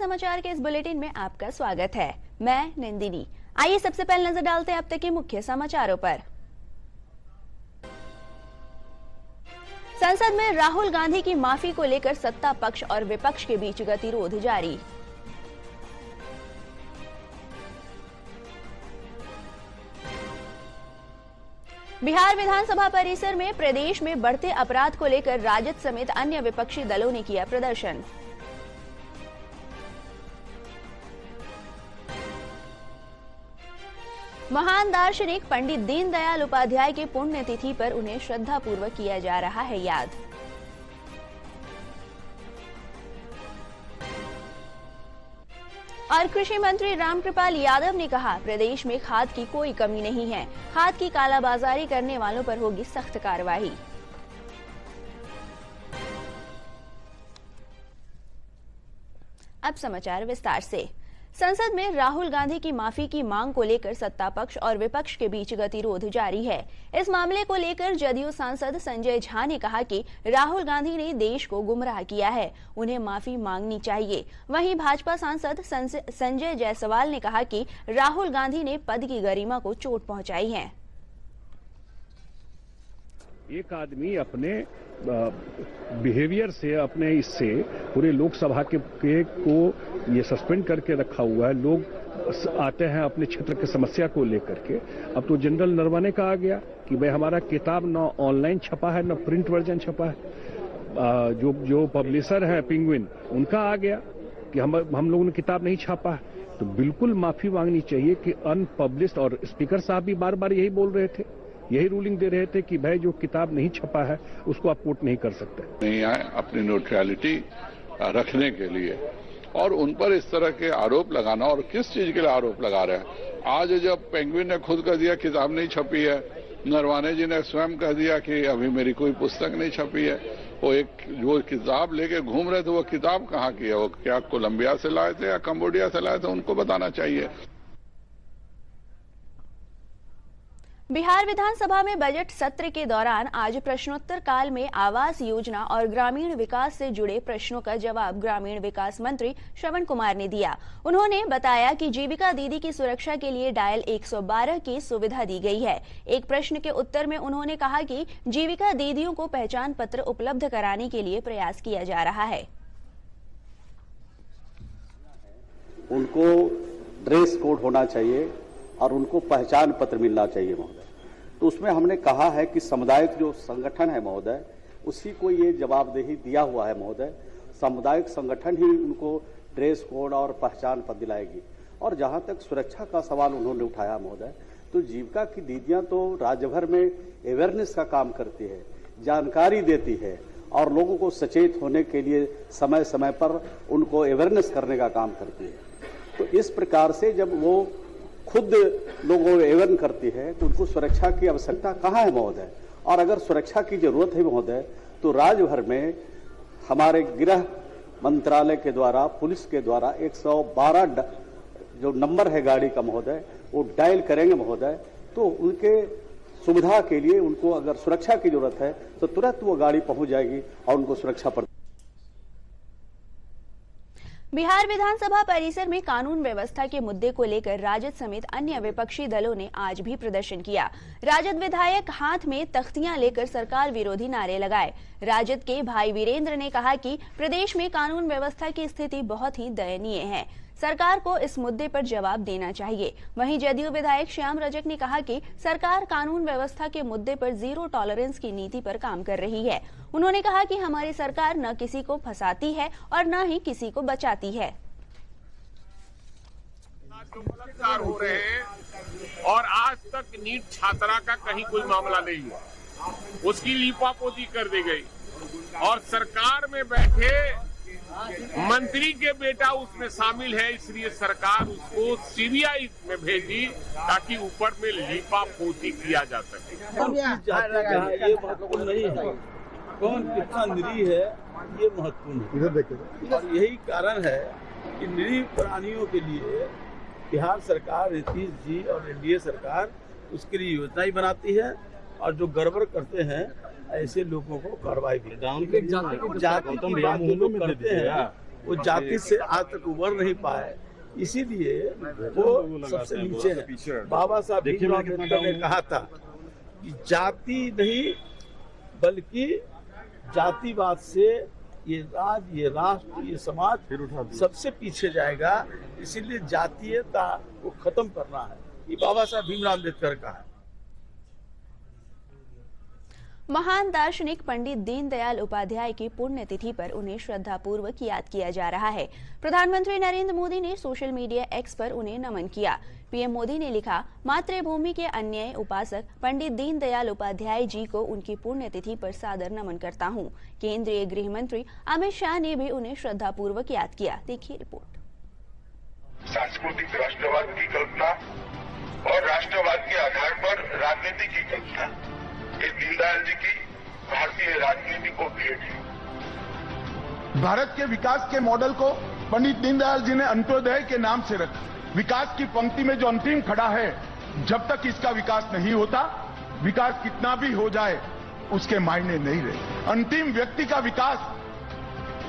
समाचार के इस बुलेटिन में आपका स्वागत है। मैं नंदिनी। आइए सबसे पहले नजर डालते हैं अब तक के मुख्य समाचारों पर। संसद में राहुल गांधी की माफी को लेकर सत्ता पक्ष और विपक्ष के बीच गतिरोध जारी। बिहार विधानसभा परिसर में प्रदेश में बढ़ते अपराध को लेकर राजद समेत अन्य विपक्षी दलों ने किया प्रदर्शन। महान दार्शनिक पंडित दीनदयाल उपाध्याय की पुण्यतिथि पर उन्हें श्रद्धापूर्वक किया जा रहा है याद। और कृषि मंत्री रामकृपाल यादव ने कहा, प्रदेश में खाद की कोई कमी नहीं है, खाद की कालाबाजारी करने वालों पर होगी सख्त कार्रवाई। अब समाचार विस्तार से। संसद में राहुल गांधी की माफी की मांग को लेकर सत्ता पक्ष और विपक्ष के बीच गतिरोध जारी है। इस मामले को लेकर जदयू सांसद संजय झा ने कहा कि राहुल गांधी ने देश को गुमराह किया है, उन्हें माफी मांगनी चाहिए। वहीं भाजपा सांसद संजय जायसवाल ने कहा कि राहुल गांधी ने पद की गरिमा को चोट पहुंचाई है। एक आदमी अपने बिहेवियर से, अपने इससे पूरे लोकसभा के को ये सस्पेंड करके रखा हुआ है। लोग आते हैं अपने क्षेत्र की समस्या को लेकर के। अब तो जनरल नरवणे का आ गया कि भाई हमारा किताब न ऑनलाइन छपा है न प्रिंट वर्जन छपा है। जो पब्लिशर है पेंगुइन, उनका आ गया कि हम लोगों ने किताब नहीं छापा है। तो बिल्कुल माफी मांगनी चाहिए कि अनपब्लिश्ड, और स्पीकर साहब भी बार बार यही बोल रहे थे, यही रूलिंग दे रहे थे कि भाई जो किताब नहीं छपा है उसको आप कोर्ट नहीं कर सकते। नहीं आए अपनी न्यूट्रलिटी रखने के लिए, और उन पर इस तरह के आरोप लगाना, और किस चीज के लिए आरोप लगा रहे हैं। आज जब पेंगुइन ने खुद कह दिया किताब नहीं छपी है, नरवाने जी ने स्वयं कह दिया कि अभी मेरी कोई पुस्तक नहीं छपी है। वो एक जो किताब लेके घूम रहे थे, वो किताब कहाँ की है? वो क्या कोलंबिया से लाए थे या कंबोडिया से लाए थे? उनको बताना चाहिए। बिहार विधानसभा में बजट सत्र के दौरान आज प्रश्नोत्तर काल में आवास योजना और ग्रामीण विकास से जुड़े प्रश्नों का जवाब ग्रामीण विकास मंत्री श्रवण कुमार ने दिया। उन्होंने बताया कि जीविका दीदी की सुरक्षा के लिए डायल 112 की सुविधा दी गई है। एक प्रश्न के उत्तर में उन्होंने कहा कि जीविका दीदियों को पहचान पत्र उपलब्ध कराने के लिए प्रयास किया जा रहा है। उनको ड्रेस कोड होना चाहिए और उनको पहचान पत्र मिलना चाहिए महोदय। तो उसमें हमने कहा है कि सामुदायिक जो संगठन है महोदय, उसी को ये जवाबदेही दिया हुआ है महोदय। सामुदायिक संगठन ही उनको ड्रेस कोड और पहचान पत्र दिलाएगी। और जहां तक सुरक्षा का सवाल उन्होंने उठाया महोदय, तो जीविका की दीदियां तो राज्य भर में अवेयरनेस का काम करती है, जानकारी देती है और लोगों को सचेत होने के लिए समय समय पर उनको अवेयरनेस करने का काम करती है। तो इस प्रकार से जब वो खुद लोगों को एवं करती है तो उनको सुरक्षा की आवश्यकता कहाँ है महोदय? और अगर सुरक्षा की जरूरत है महोदय, तो राज्य भर में हमारे गृह मंत्रालय के द्वारा, पुलिस के द्वारा 112 जो नंबर है गाड़ी का महोदय, वो डायल करेंगे महोदय। तो उनके सुविधा के लिए उनको अगर सुरक्षा की जरूरत है तो तुरंत वो गाड़ी पहुंच जाएगी और उनको सुरक्षा पर। बिहार विधानसभा परिसर में कानून व्यवस्था के मुद्दे को लेकर राजद समेत अन्य विपक्षी दलों ने आज भी प्रदर्शन किया। राजद विधायक हाथ में तख्तियां लेकर सरकार विरोधी नारे लगाए। राजद के भाई वीरेंद्र ने कहा कि प्रदेश में कानून व्यवस्था की स्थिति बहुत ही दयनीय है, सरकार को इस मुद्दे पर जवाब देना चाहिए। वहीं जदयू विधायक श्याम रजक ने कहा कि सरकार कानून व्यवस्था के मुद्दे पर जीरो टॉलरेंस की नीति पर काम कर रही है। उन्होंने कहा कि हमारी सरकार न किसी को फंसाती है और न ही किसी को बचाती है। हो रहे हैं और आज तक नीट छात्रा का कहीं कोई मामला नहीं है, उसकी लीपापोती कर दी गई और सरकार में बैठे मंत्री के बेटा उसमें शामिल है, इसलिए सरकार उसको सीबीआई में भेजी ताकि ऊपर में लीपापोती किया जा सके। ये महत्वपूर्ण नहीं है, कौन कितना निरीह है ये महत्वपूर्ण है। और यही कारण है कि निरीह प्राणियों के लिए बिहार सरकार, नीतीश जी और एनडीए सरकार उसके लिए योजना ही बनाती है और जो गड़बड़ करते हैं ऐसे लोगों को कार्रवाई भी करते हैं। वो जाति से आज तक उबर नहीं पाए, इसीलिए वो सबसे नीचे है। बाबा साहब भीमराव अम्बेडकर ने कहा था कि जाति नहीं बल्कि जातिवाद से ये राज्य, ये राष्ट्र, ये समाज सबसे पीछे जाएगा। इसीलिए जातीयता को खत्म करना है, ये बाबा साहब भीमराव अम्बेडकर का है। महान दार्शनिक पंडित दीनदयाल उपाध्याय की पुण्यतिथि पर उन्हें श्रद्धापूर्वक याद किया जा रहा है। प्रधानमंत्री नरेंद्र मोदी ने सोशल मीडिया एक्स पर उन्हें नमन किया। पीएम मोदी ने लिखा, मातृभूमि के अन्य उपासक पंडित दीनदयाल उपाध्याय जी को उनकी पुण्यतिथि पर सादर नमन करता हूं। केंद्रीय गृह मंत्री अमित शाह ने भी उन्हें श्रद्धापूर्वक याद किया। देखिए रिपोर्ट। सांस्कृतिक राष्ट्रवाद की कल्पना और राष्ट्रवाद के आधार पर राजनीति की कल्पना, ये दीनदयाल जी की भारतीय राजनीति को भेंट है। भारत के विकास के मॉडल को पंडित दीनदयाल जी ने अंत्योदय के नाम से रखा। विकास की पंक्ति में जो अंतिम खड़ा है, जब तक इसका विकास नहीं होता, विकास कितना भी हो जाए उसके मायने नहीं रहे। अंतिम व्यक्ति का विकास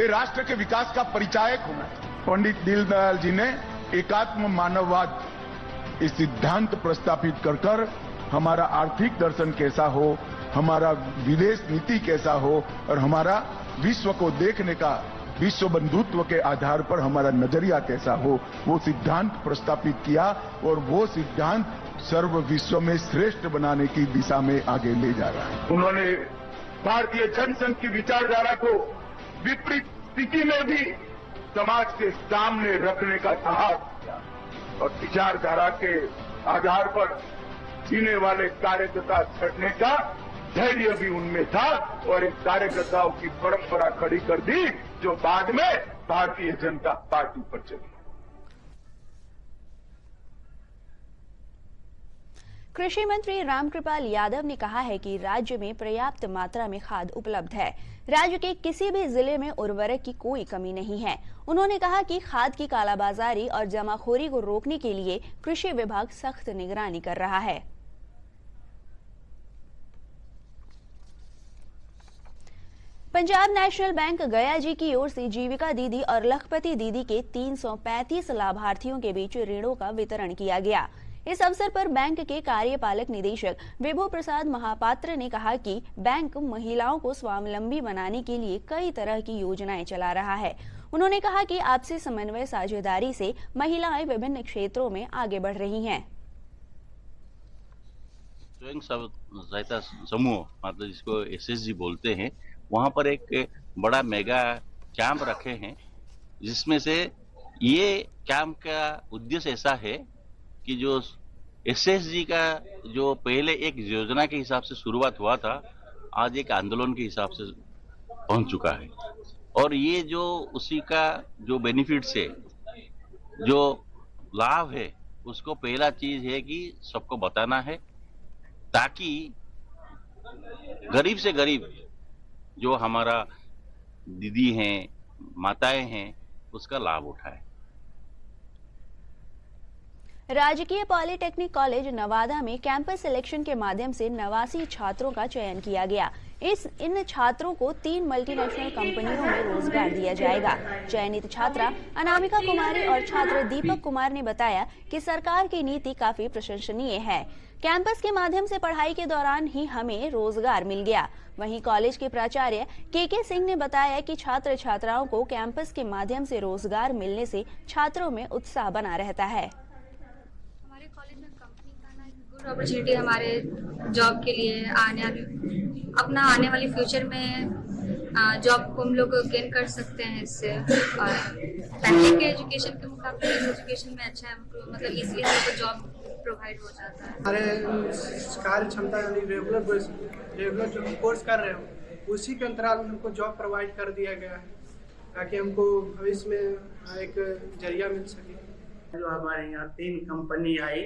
ये राष्ट्र के विकास का परिचायक होना है। पंडित दीनदयाल जी ने एकात्म मानववाद इस सिद्धांत प्रस्तापित कर हमारा आर्थिक दर्शन कैसा हो, हमारा विदेश नीति कैसा हो और हमारा विश्व को देखने का, विश्व बंधुत्व के आधार पर हमारा नजरिया कैसा हो, वो सिद्धांत प्रस्तापित किया और वो सिद्धांत सर्व विश्व में श्रेष्ठ बनाने की दिशा में आगे ले जा रहा है। उन्होंने भारतीय जनसंघ की विचारधारा को विपरीत स्थिति में भी समाज के सामने रखने का साहस किया और विचारधारा के आधार पर जीने वाले कार्यकर्ता छड़ने का धैर्य भी उनमें था और एक कार्यकर्ताओं की परंपरा खड़ी कर दी जो बाद में भारतीय जनता पार्टी पर चली। कृषि मंत्री रामकृपाल यादव ने कहा है कि राज्य में पर्याप्त मात्रा में खाद उपलब्ध है। राज्य के किसी भी जिले में उर्वरक की कोई कमी नहीं है। उन्होंने कहा कि खाद की कालाबाजारी और जमाखोरी को रोकने के लिए कृषि विभाग सख्त निगरानी कर रहा है। पंजाब नेशनल बैंक गया जी की ओर से जीविका दीदी और लखपति दीदी के 335 लाभार्थियों के बीच ऋणों का वितरण किया गया। इस अवसर पर बैंक के कार्यपालक निदेशक विभु प्रसाद महापात्र ने कहा कि बैंक महिलाओं को स्वावलंबी बनाने के लिए कई तरह की योजनाएं चला रहा है। उन्होंने कहा कि आपसी समन्वय साझेदारी से महिलाएं विभिन्न क्षेत्रों में आगे बढ़ रही हैं। स्वयं सहायता समूह, मतलब जिसको एसएसजी बोलते हैं, वहां पर एक बड़ा मेगा कैंप रखे हैं, जिसमें से ये कैंप का उद्देश्य ऐसा है कि जो एसएसजी का जो पहले एक योजना के हिसाब से शुरुआत हुआ था, आज एक आंदोलन के हिसाब से पहुंच चुका है। और ये जो उसी का जो बेनिफिट्स है, जो लाभ है, उसको पहला चीज है कि सबको बताना है, ताकि गरीब से गरीब जो हमारा दीदी हैं, माताएं हैं, उसका लाभ उठाए। राजकीय पॉलिटेक्निक कॉलेज नवादा में कैंपस सिलेक्शन के माध्यम से 89 छात्रों का चयन किया गया। इन छात्रों को 3 मल्टीनेशनल कंपनियों में रोजगार दिया जाएगा। चयनित छात्रा अनामिका कुमारी और छात्र दीपक कुमार ने बताया कि सरकार की नीति काफी प्रशंसनीय है। कैंपस के माध्यम से पढ़ाई के दौरान ही हमें रोजगार मिल गया। वहीं कॉलेज के प्राचार्य के सिंह ने बताया कि छात्र छात्राओं को कैंपस के माध्यम से रोजगार मिलने से छात्रों में उत्साह बना रहता है। हमारे कॉलेज में कंपनी का ना गुड अपॉर्चुनिटी हमारे जॉब के लिए अपना आने वाले फ्यूचर में जॉब को हम लोग गेन कर सकते हैं इससे। और पहले के एजुकेशन के मुकाबले इस एजुकेशन में अच्छा है, मतलब इजीली हमको जॉब प्रोवाइड हो जाता है। हमारे कार्य क्षमता यानी रेगुलर जो कोर्स कर रहे हो उसी के अंतराल में हमको जॉब प्रोवाइड कर दिया गया है, ताकि हमको भविष्य में एक जरिया मिल सके। जो हमारे यहाँ 3 कंपनी आई,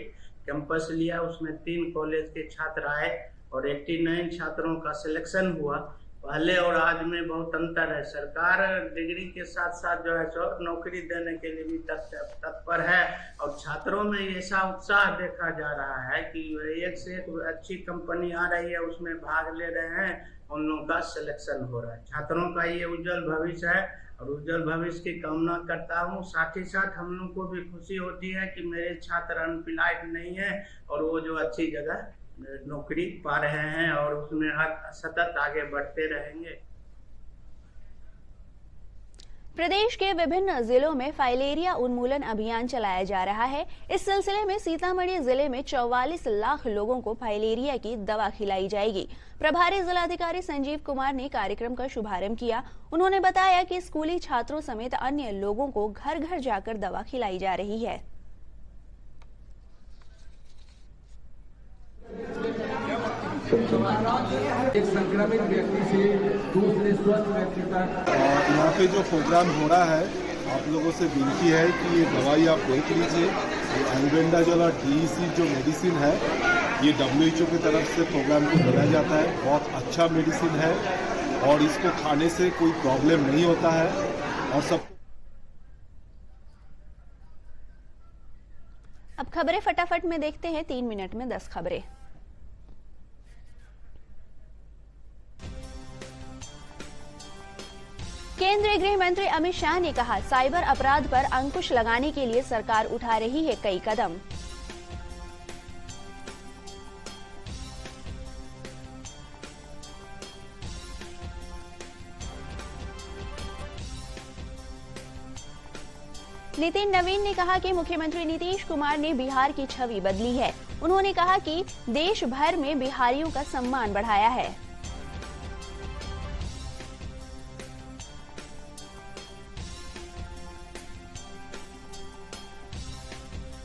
कैंपस लिया, उसमें 3 कॉलेज के छात्र आए और 89 छात्रों का सिलेक्शन हुआ। पहले और आज में बहुत अंतर है। सरकार डिग्री के साथ साथ जो है नौकरी देने के लिए भी तत्पर है और छात्रों में ऐसा उत्साह देखा जा रहा है कि एक से एक अच्छी कंपनी आ रही है, उसमें भाग ले रहे हैं, उन लोगों का सिलेक्शन हो रहा है। छात्रों का ये उज्जवल भविष्य है और उज्जवल भविष्य की कामना करता हूँ। साथ ही साथ हम लोग को भी खुशी होती है कि मेरे छात्र अनएम्प्लॉयड नहीं है और वो जो अच्छी जगह नौकरी पा रहे हैं और उसमें सतत आगे बढ़ते रहेंगे। प्रदेश के विभिन्न जिलों में फाइलेरिया उन्मूलन अभियान चलाया जा रहा है। इस सिलसिले में सीतामढ़ी जिले में 44 लाख लोगों को फाइलेरिया की दवा खिलाई जाएगी। प्रभारी जिलाधिकारी संजीव कुमार ने कार्यक्रम का शुभारंभ किया। उन्होंने बताया कि स्कूली छात्रों समेत अन्य लोगों को घर घर जाकर दवा खिलाई जा रही है। एक संक्रमित व्यक्ति से दूसरे स्वस्थ व्यक्ति तक यहाँ पे जो प्रोग्राम हो रहा है, आप लोगों से विनती है कि ये दवाई आप देख लीजिए। ये अल्बेंडाजोल और DEC जो मेडिसिन है, ये WHO की तरफ से प्रोग्राम को दिया जाता है। बहुत अच्छा मेडिसिन है और इसको खाने से कोई प्रॉब्लम नहीं होता है और सब। अब खबरें फटाफट में देखते हैं। 3 मिनट में 10 खबरें। केंद्रीय गृह मंत्री अमित शाह ने कहा, साइबर अपराध पर अंकुश लगाने के लिए सरकार उठा रही है कई कदम। नितिन नवीन ने कहा कि मुख्यमंत्री नीतीश कुमार ने बिहार की छवि बदली है। उन्होंने कहा कि देश भर में बिहारियों का सम्मान बढ़ाया है।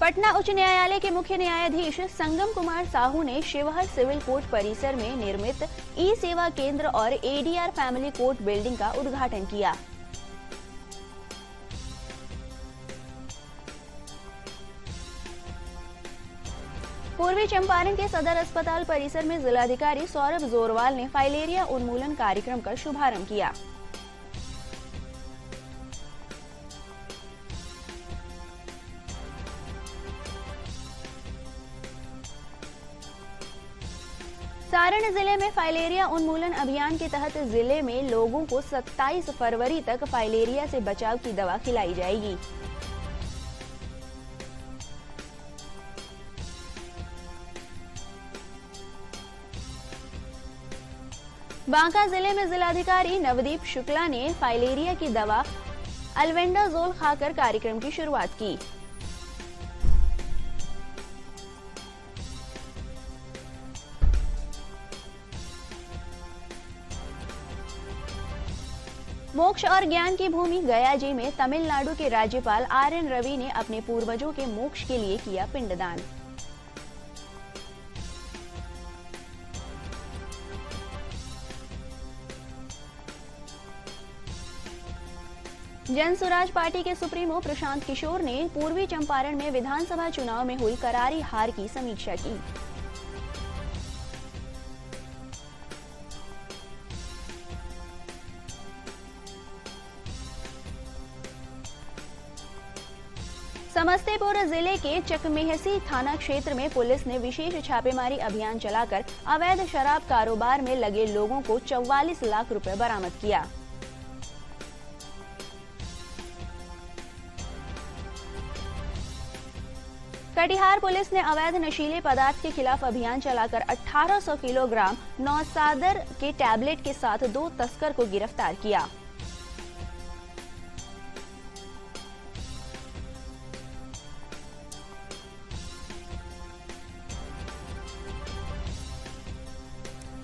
पटना उच्च न्यायालय के मुख्य न्यायाधीश संगम कुमार साहू ने शिवहर सिविल कोर्ट परिसर में निर्मित ई-सेवा केंद्र और ADR फैमिली कोर्ट बिल्डिंग का उद्घाटन किया। पूर्वी चंपारण के सदर अस्पताल परिसर में जिलाधिकारी सौरभ जोरवाल ने फाइलेरिया उन्मूलन कार्यक्रम का शुभारंभ किया। सारण जिले में फाइलेरिया उन्मूलन अभियान के तहत जिले में लोगों को 27 फरवरी तक फाइलेरिया से बचाव की दवा खिलाई जाएगी। बांका जिले में जिलाधिकारी नवदीप शुक्ला ने फाइलेरिया की दवा अल्बेंडाजोल खाकर कार्यक्रम की शुरुआत की। मोक्ष और ज्ञान की भूमि गया जी में तमिलनाडु के राज्यपाल RN रवि ने अपने पूर्वजों के मोक्ष के लिए किया पिंडदान। जन स्वराज पार्टी के सुप्रीमो प्रशांत किशोर ने पूर्वी चंपारण में विधानसभा चुनाव में हुई करारी हार की समीक्षा की। समस्तीपुर जिले के चकमेहसी थाना क्षेत्र में पुलिस ने विशेष छापेमारी अभियान चलाकर अवैध शराब कारोबार में लगे लोगों को 44 लाख रुपए बरामद किया। कटिहार पुलिस ने अवैध नशीले पदार्थ के खिलाफ अभियान चलाकर 1800 किलोग्राम नौसादर के टैबलेट के साथ 2 तस्कर को गिरफ्तार किया।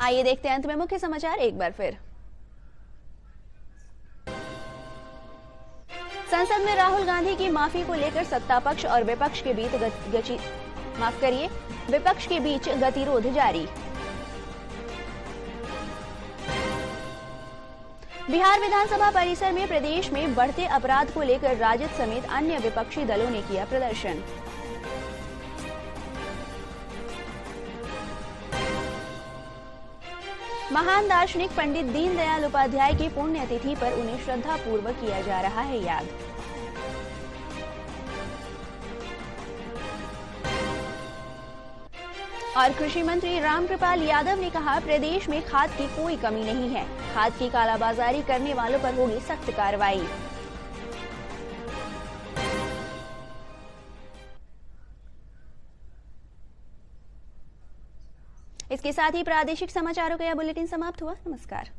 आइए देखते हैं अंत में मुख्य समाचार एक बार फिर। संसद में राहुल गांधी की माफी को लेकर सत्ता पक्ष और विपक्ष के बीच विपक्ष के बीच गतिरोध जारी। बिहार विधानसभा परिसर में प्रदेश में बढ़ते अपराध को लेकर राजद समेत अन्य विपक्षी दलों ने किया प्रदर्शन। महान दार्शनिक पंडित दीनदयाल उपाध्याय की पुण्यतिथि पर उन्हें श्रद्धापूर्वक किया जा रहा है याद। और कृषि मंत्री रामकृपाल यादव ने कहा, प्रदेश में खाद की कोई कमी नहीं है, खाद की कालाबाजारी करने वालों पर होगी सख्त कार्रवाई। इसके साथ ही प्रादेशिक समाचारों का यह बुलेटिन समाप्त हुआ। नमस्कार।